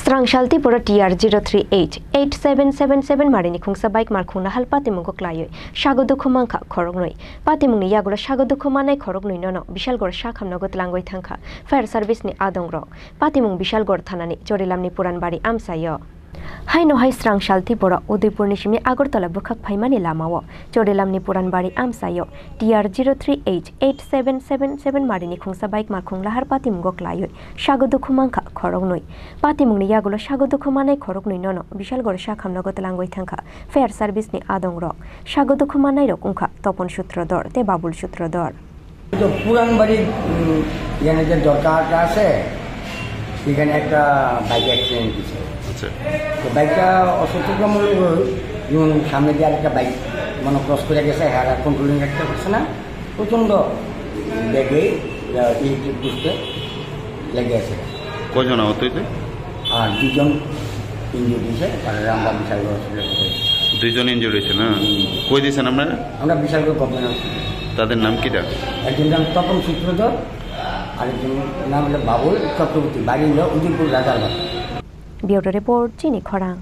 Strangsalti pura TR03H8777 marini khungsa bike markhuna hal patimung ko klayoi shagodu khumangkha khorognoi patimungni yagura shagodu khumanai khorognoi nono bishalgor shakhamnagot langoi thangkha fire service ni adongrok patimung bishalgor thanani chorilamni puranbari amsayo Haino hai Strangsalti pura Udaipur ni simi Agartala bukhak phaimani lamao chorilamni puranbari amsayo TR03H8777 marini khungsa bike markhung lahar patimung ko klayoi shagodu khumangkha khorognoi patimungni yagulo shagodu khumanai khorognoi nono bishalgor shakhamnagot langoi thangkha fire service ni adongrok shagodu khumanai rok ungkha topon sutrodor te babul sutrodor তো পুরানবাড়ি এখানে যে দরকারটা আছে এখানে একটা bike accident হয়েছে তো বাইকটা অসতর্কমূলক যেমন সামনে দিয়ে আরেকটা বাইক মানে ক্রস করে গেছে হ্যাঁ কন্ট্রোলিং রাখতে পারছে না প্রচণ্ড ব্যাগে ইলেকট্রিক পোস্টে লেগে আছে কজন আহত হয়েছে আর দুজন ইঞ্জুরি হয়েছে আর আমরা বিশালগড় হসপিটালে দুইজন ইঞ্জুরি হয়েছে না কই দিয়েছেন আপনারা আমরা বিশালগড় গভর্নমেন্ট হসপিটাল তাদের নাম কিটা একজন নাম তপন সূত্রধর আরেকজন নাম হলো বাবুল চক্রবর্তী বাড়ি হলো Udaipur Rajarbagh Bureau Report Chini Khorang